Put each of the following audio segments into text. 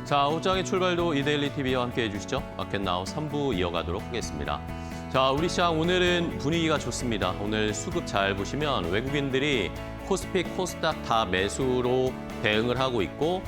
자, 옷장의 출발도 이데일리 TV와 함께 해주시죠. 마켓나우 3부 이어가도록 하겠습니다. 자, 우리 시장 오늘은 분위기가 좋습니다. 오늘 수급 잘 보시면 외국인들이 코스피, 코스닥 다 매수로 대응을 하고 있고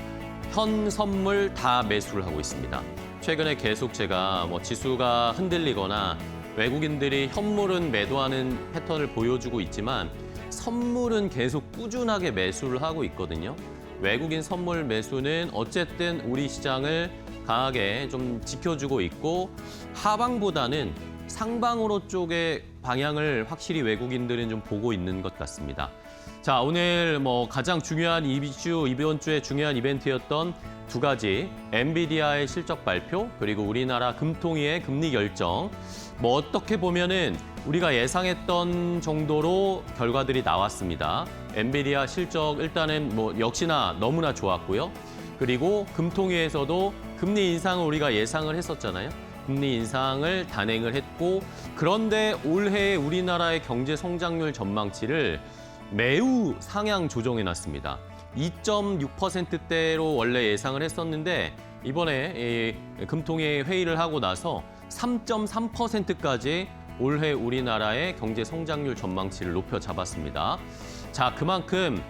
현 선물 다 매수를 하고 있습니다. 최근에 계속 제가 지수가 흔들리거나 외국인들이 현물은 매도하는 패턴을 보여주고 있지만 선물은 계속 꾸준하게 매수를 하고 있거든요. 외국인 선물 매수는 어쨌든 우리 시장을 강하게 좀 지켜주고 있고 하방보다는 상방으로 쪽의 방향을 확실히 외국인들은 좀 보고 있는 것 같습니다. 자, 오늘 가장 중요한 이번 주의 중요한 이벤트였던 두 가지 엔비디아의 실적 발표 그리고 우리나라 금통위의 금리 결정 어떻게 보면은 우리가 예상했던 정도로 결과들이 나왔습니다. 엔비디아 실적 일단은 역시나 너무나 좋았고요. 그리고 금통위에서도 금리 인상을 우리가 예상을 했었잖아요. 금리 인상을 단행을 했고 그런데 올해 우리나라의 경제 성장률 전망치를 매우 상향 조정해놨습니다. 2.6%대로 원래 예상을 했었는데 이번에 금통위 회의를 하고 나서 3.3%까지 올해 우리나라의 경제 성장률 전망치를 높여 잡았습니다. 자, 그만큼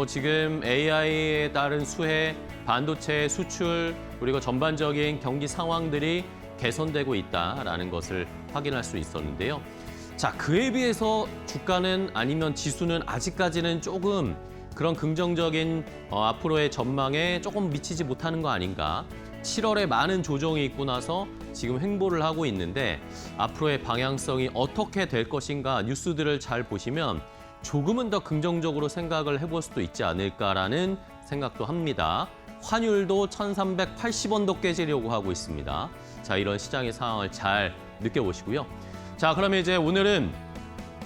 지금 AI에 따른 수혜, 반도체 수출, 그리고 전반적인 경기 상황들이 개선되고 있다라는 것을 확인할 수 있었는데요. 자, 그에 비해서 주가는 아니면 지수는 아직까지는 조금 그런 긍정적인 앞으로의 전망에 조금 미치지 못하는 거 아닌가. 7월에 많은 조정이 있고 나서 지금 횡보를 하고 있는데 앞으로의 방향성이 어떻게 될 것인가 뉴스들을 잘 보시면 조금은 더 긍정적으로 생각을 해볼 수도 있지 않을까라는 생각도 합니다. 환율도 1,380원도 깨지려고 하고 있습니다. 자, 이런 시장의 상황을 잘 느껴보시고요. 자, 그러면 이제 오늘은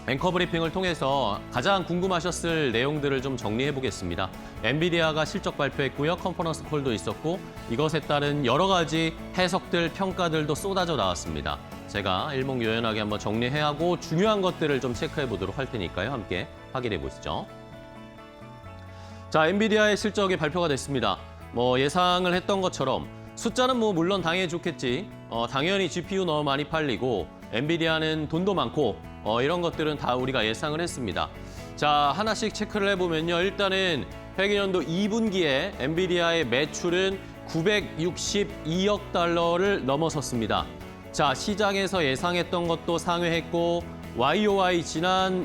앵커 브리핑을 통해서 가장 궁금하셨을 내용들을 좀 정리해 보겠습니다. 엔비디아가 실적 발표했고요. 컨퍼런스 콜도 있었고 이것에 따른 여러 가지 해석들, 평가들도 쏟아져 나왔습니다. 제가 일목요연하게 한번 정리해하고 중요한 것들을 좀 체크해 보도록 할 테니까요. 함께 확인해 보시죠. 자, 엔비디아의 실적이 발표가 됐습니다. 예상을 했던 것처럼 숫자는 물론 당연히 좋겠지. 당연히 GPU 너무 많이 팔리고 엔비디아는 돈도 많고 이런 것들은 다 우리가 예상을 했습니다. 자, 하나씩 체크를 해보면요. 일단은 회계연도 2분기에 엔비디아의 매출은 962억 달러를 넘어섰습니다. 자, 시장에서 예상했던 것도 상회했고 YOY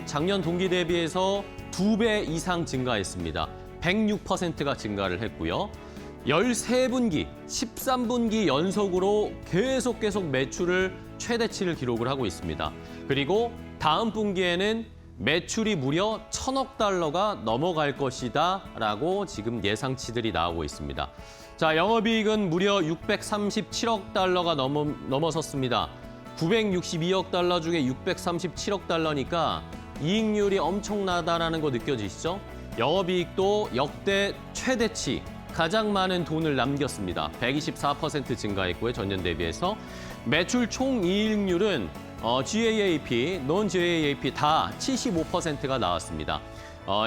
작년 동기 대비해서 2배 이상 증가했습니다. 106%가 증가를 했고요. 13분기, 13분기 연속으로 계속 매출을 최대치를 기록을 하고 있습니다. 그리고 다음 분기에는 매출이 무려 1,000억 달러가 넘어갈 것이다 라고 지금 예상치들이 나오고 있습니다. 자, 영업이익은 무려 637억 달러가 넘어섰습니다. 962억 달러 중에 637억 달러니까 이익률이 엄청나다라는 거 느껴지시죠? 영업이익도 역대 최대치 가장 많은 돈을 남겼습니다. 124% 증가했고요. 전년 대비해서. 매출 총 이익률은 GAAP, non-GAAP 다 75%가 나왔습니다.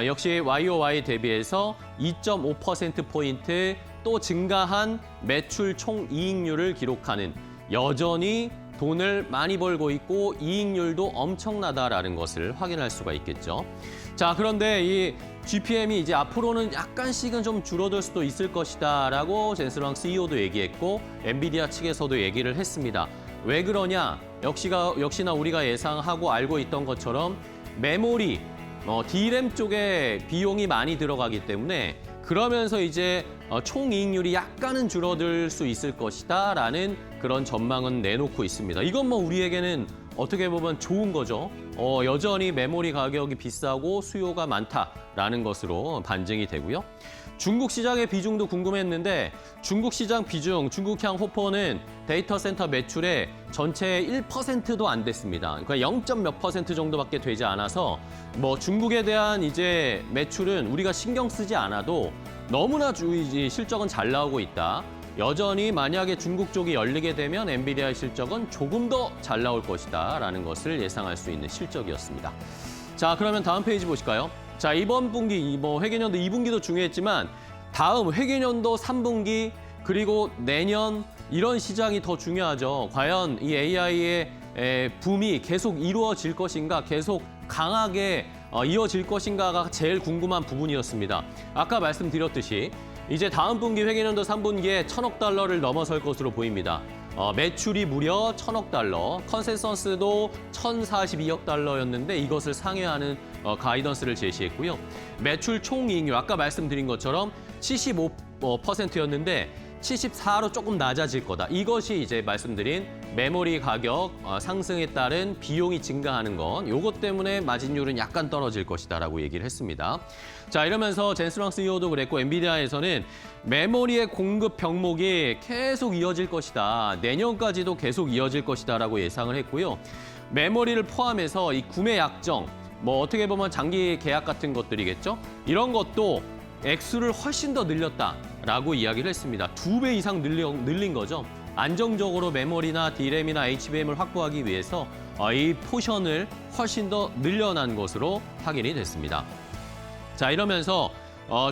역시 YOY 대비해서 2.5%포인트 또 증가한 매출 총 이익률을 기록하는 여전히 돈을 많이 벌고 있고 이익률도 엄청나다라는 것을 확인할 수가 있겠죠. 자, 그런데 이 GPM이 이제 앞으로는 약간씩은 좀 줄어들 수도 있을 것이다라고 젠슨 황 CEO도 얘기했고 엔비디아 측에서도 얘기를 했습니다. 왜 그러냐? 역시나 우리가 예상하고 알고 있던 것처럼 메모리, DRAM 쪽에 비용이 많이 들어가기 때문에 그러면서 이제 총이익률이 약간은 줄어들 수 있을 것이다라는 그런 전망은 내놓고 있습니다. 이건 우리에게는 어떻게 보면 좋은 거죠. 여전히 메모리 가격이 비싸고 수요가 많다라는 것으로 반증이 되고요. 중국 시장의 비중도 궁금했는데 중국 시장 비중, 중국향 호퍼는 데이터 센터 매출의 전체의 1%도 안 됐습니다. 그러니까 0.몇 % 정도밖에 되지 않아서 중국에 대한 이제 매출은 우리가 신경 쓰지 않아도 너무나 실적은 잘 나오고 있다. 여전히 만약에 중국 쪽이 열리게 되면 엔비디아의 실적은 조금 더 잘 나올 것이다라는 것을 예상할 수 있는 실적이었습니다. 자, 그러면 다음 페이지 보실까요? 자, 이번 분기 회계년도 2분기도 중요했지만 다음 회계년도 3분기 그리고 내년 이런 시장이 더 중요하죠. 과연 이 AI의 붐이 계속 이루어질 것인가, 계속 강하게 이어질 것인가가 제일 궁금한 부분이었습니다. 아까 말씀드렸듯이 이제 다음 분기 회계년도 3분기에 1,000억 달러를 넘어설 것으로 보입니다. 매출이 무려 1,000억 달러, 컨센서스도 1,042억 달러였는데 이것을 상회하는 가이던스를 제시했고요. 매출 총이익률, 아까 말씀드린 것처럼 75%였는데 74로 조금 낮아질 거다. 이것이 이제 말씀드린 메모리 가격 상승에 따른 비용이 증가하는 건 요것 때문에 마진율은 약간 떨어질 것이다라고 얘기를 했습니다. 자, 이러면서 젠슨 황 CEO도 그랬고 엔비디아에서는 메모리의 공급 병목이 계속 이어질 것이다. 내년까지도 계속 이어질 것이다라고 예상을 했고요. 메모리를 포함해서 이 구매 약정, 뭐 어떻게 보면 장기 계약 같은 것들이겠죠. 이런 것도 액수를 훨씬 더 늘렸다라고 이야기를 했습니다. 2배 이상 늘린 거죠. 안정적으로 메모리나 D램이나 HBM을 확보하기 위해서 이 포션을 훨씬 더 늘려난 것으로 확인이 됐습니다. 자, 이러면서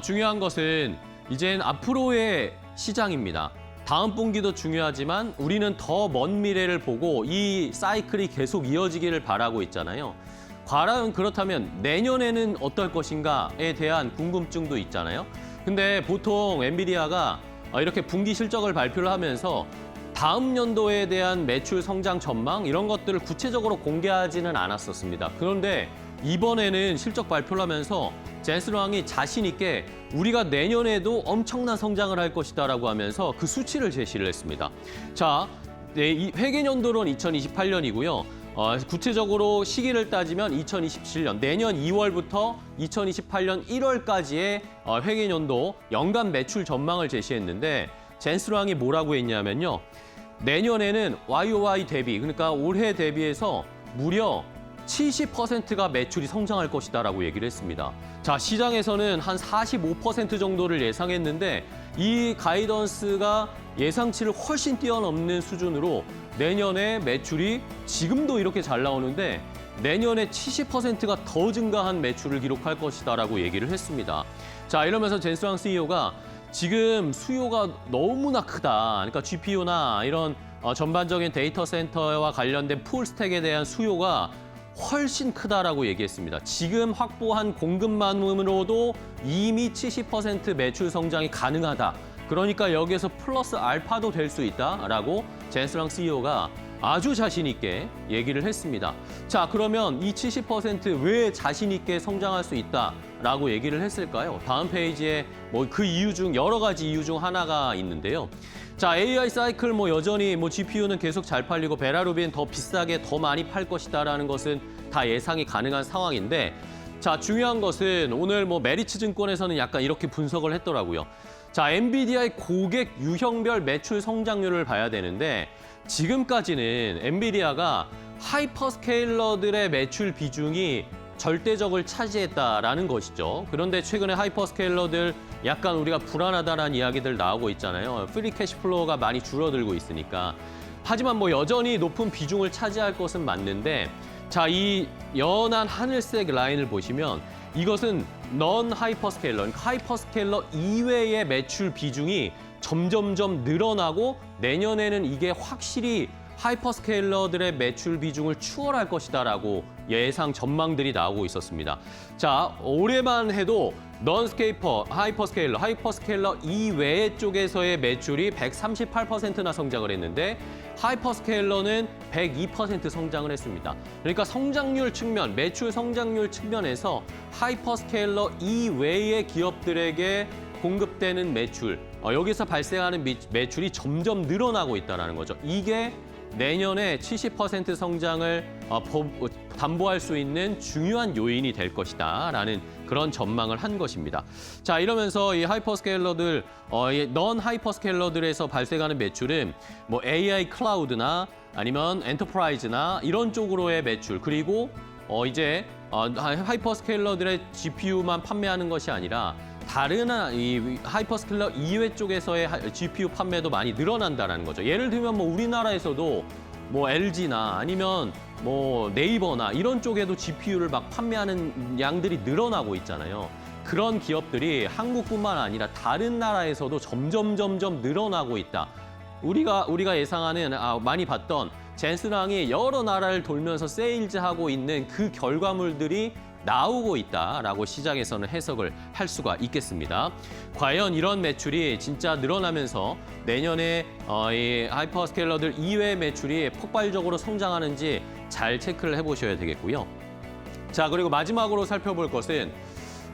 중요한 것은 이젠 앞으로의 시장입니다. 다음 분기도 중요하지만 우리는 더 먼 미래를 보고 이 사이클이 계속 이어지기를 바라고 있잖아요. 과연 그렇다면 내년에는 어떨 것인가에 대한 궁금증도 있잖아요. 근데 보통 엔비디아가 이렇게 분기 실적을 발표를 하면서 다음 연도에 대한 매출 성장 전망 이런 것들을 구체적으로 공개하지는 않았었습니다. 그런데 이번에는 실적 발표를 하면서 젠슨 황이 자신 있게 우리가 내년에도 엄청난 성장을 할 것이다라고 하면서 그 수치를 제시를 했습니다. 자, 이 회계연도론 2028년이고요. 구체적으로 시기를 따지면 2027년, 내년 2월부터 2028년 1월까지의 회계연도 연간 매출 전망을 제시했는데 젠슨 황이 뭐라고 했냐면요. 내년에는 YOY 대비, 그러니까 올해 대비해서 무려 70%가 매출이 성장할 것이다라고 얘기를 했습니다. 자, 시장에서는 한 45% 정도를 예상했는데 이 가이던스가 예상치를 훨씬 뛰어넘는 수준으로 내년에 매출이 지금도 이렇게 잘 나오는데 내년에 70%가 더 증가한 매출을 기록할 것이다라고 얘기를 했습니다. 자, 이러면서 젠슨 황 CEO가 지금 수요가 너무나 크다. 그러니까 GPU나 이런 전반적인 데이터 센터와 관련된 풀스택에 대한 수요가 훨씬 크다라고 얘기했습니다. 지금 확보한 공급만으로도 이미 70% 매출 성장이 가능하다. 그러니까 여기에서 플러스 알파도 될 수 있다라고 젠슨 황 CEO가 아주 자신 있게 얘기를 했습니다. 자, 그러면 이 70% 왜 자신 있게 성장할 수 있다라고 얘기를 했을까요? 다음 페이지에 뭐 그 이유 중 여러 가지 이유 중 하나가 있는데요. 자, AI 사이클 여전히 GPU는 계속 잘 팔리고 베라루빈 더 비싸게 더 많이 팔 것이다라는 것은 다 예상이 가능한 상황인데 자, 중요한 것은 오늘 메리츠 증권에서는 약간 이렇게 분석을 했더라고요. 자, 엔비디아의 고객 유형별 매출 성장률을 봐야 되는데 지금까지는 엔비디아가 하이퍼스케일러들의 매출 비중이 절대적을 차지했다라는 것이죠. 그런데 최근에 하이퍼스케일러들 약간 우리가 불안하다라는 이야기들 나오고 있잖아요. 프리 캐시플로우가 많이 줄어들고 있으니까. 하지만 여전히 높은 비중을 차지할 것은 맞는데 자, 이 연한 하늘색 라인을 보시면 이것은 넌 하이퍼스케일러, 그러니까 하이퍼스케일러 이외의 매출 비중이 점점점 늘어나고 내년에는 이게 확실히 하이퍼스케일러들의 매출 비중을 추월할 것이다라고 예상 전망들이 나오고 있었습니다. 자, 올해만 해도 하이퍼스케일러 이외의 쪽에서의 매출이 138%나 성장을 했는데 하이퍼스케일러는 102% 성장을 했습니다. 그러니까 성장률 측면, 매출 성장률 측면에서 하이퍼스케일러 이외의 기업들에게 공급되는 매출, 여기서 발생하는 매출이 점점 늘어나고 있다는 거죠. 이게 내년에 70% 성장을 담보할 수 있는 중요한 요인이 될 것이다라는 그런 전망을 한 것입니다. 자, 이러면서 이 하이퍼스케일러들, 넌 하이퍼스케일러들에서 발생하는 매출은 AI 클라우드나 아니면 엔터프라이즈나 이런 쪽으로의 매출, 그리고 이제 하이퍼스케일러들의 GPU만 판매하는 것이 아니라 다른 이 하이퍼스케일러 이외 쪽에서의 GPU 판매도 많이 늘어난다는 거죠. 예를 들면 우리나라에서도 LG나 아니면 네이버나 이런 쪽에도 GPU를 막 판매하는 양들이 늘어나고 있잖아요. 그런 기업들이 한국뿐만 아니라 다른 나라에서도 점점 늘어나고 있다. 우리가 예상하는 많이 봤던 젠슨왕이 여러 나라를 돌면서 세일즈하고 있는 그 결과물들이 나오고 있다라고 시장에서는 해석을 할 수가 있겠습니다. 과연 이런 매출이 진짜 늘어나면서 내년에 이 하이퍼스케일러들 이외의 매출이 폭발적으로 성장하는지 잘 체크를 해보셔야 되겠고요. 자, 그리고 마지막으로 살펴볼 것은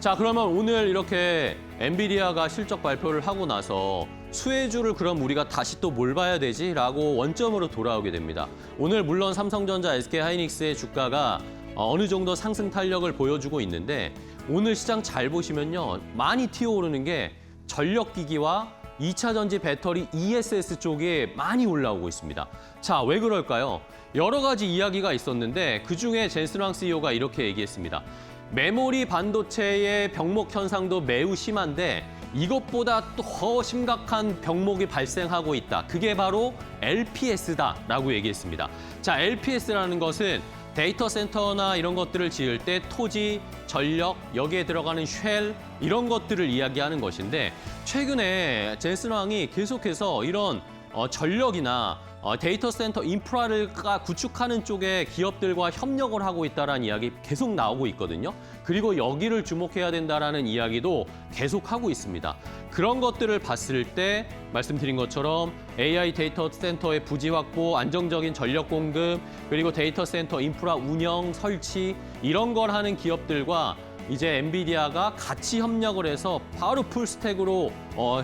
자, 그러면 오늘 이렇게 엔비디아가 실적 발표를 하고 나서 수혜주를 그럼 우리가 다시 또 뭘 봐야 되지? 라고 원점으로 돌아오게 됩니다. 오늘 물론 삼성전자, SK하이닉스의 주가가 어느 정도 상승 탄력을 보여주고 있는데 오늘 시장 잘 보시면요. 많이 튀어오르는 게 전력기기와 2차 전지 배터리 ESS 쪽에 많이 올라오고 있습니다. 자, 왜 그럴까요? 여러 가지 이야기가 있었는데 그중에 젠슨왕 CEO가 이렇게 얘기했습니다. 메모리 반도체의 병목 현상도 매우 심한데 이것보다 더 심각한 병목이 발생하고 있다. 그게 바로 LPS다라고 얘기했습니다. 자, LPS라는 것은 데이터 센터나 이런 것들을 지을 때 토지, 전력, 여기에 들어가는 쉘 이런 것들을 이야기하는 것인데 최근에 젠슨왕이 계속해서 이런 전력이나 데이터 센터 인프라를 구축하는 쪽에 기업들과 협력을 하고 있다는 이야기 계속 나오고 있거든요. 그리고 여기를 주목해야 된다는 이야기도 계속하고 있습니다. 그런 것들을 봤을 때 말씀드린 것처럼 AI 데이터 센터의 부지 확보, 안정적인 전력 공급, 그리고 데이터 센터 인프라 운영, 설치 이런 걸 하는 기업들과 이제 엔비디아가 같이 협력을 해서 바로 풀스택으로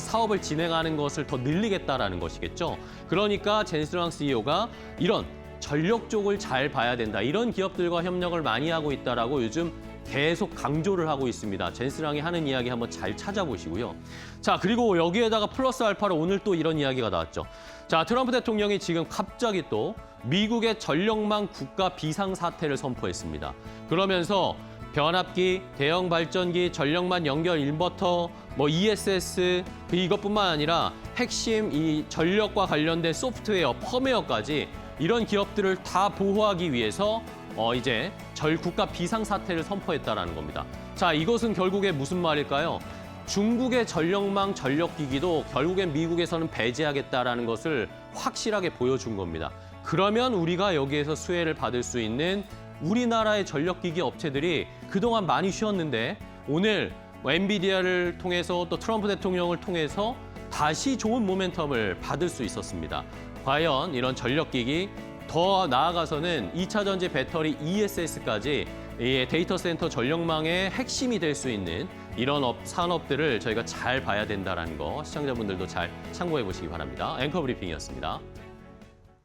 사업을 진행하는 것을 더 늘리겠다라는 것이겠죠. 그러니까 젠슨왕 CEO가 이런 전력 쪽을 잘 봐야 된다. 이런 기업들과 협력을 많이 하고 있다라고 요즘 계속 강조를 하고 있습니다. 젠슨왕이 하는 이야기 한번 잘 찾아보시고요. 자, 그리고 여기에다가 플러스 알파로 오늘 또 이런 이야기가 나왔죠. 자, 트럼프 대통령이 지금 갑자기 또 미국의 전력망 국가 비상사태를 선포했습니다. 그러면서 변압기, 대형 발전기, 전력만 연결 인버터, ESS 이것뿐만 아니라 핵심 이 전력과 관련된 소프트웨어, 펌웨어까지 이런 기업들을 다 보호하기 위해서 이제 국가 비상사태를 선포했다라는 겁니다. 자, 이것은 결국에 무슨 말일까요? 중국의 전력망, 전력기기도 결국엔 미국에서는 배제하겠다라는 것을 확실하게 보여준 겁니다. 그러면 우리가 여기에서 수혜를 받을 수 있는 우리나라의 전력기기 업체들이 그동안 많이 쉬었는데 오늘 엔비디아를 통해서 또 트럼프 대통령을 통해서 다시 좋은 모멘텀을 받을 수 있었습니다. 과연 이런 전력기기 더 나아가서는 2차 전지 배터리 ESS까지 데이터 센터 전력망의 핵심이 될 수 있는 이런 산업들을 저희가 잘 봐야 된다는 거 시청자분들도 잘 참고해 보시기 바랍니다. 앵커 브리핑이었습니다.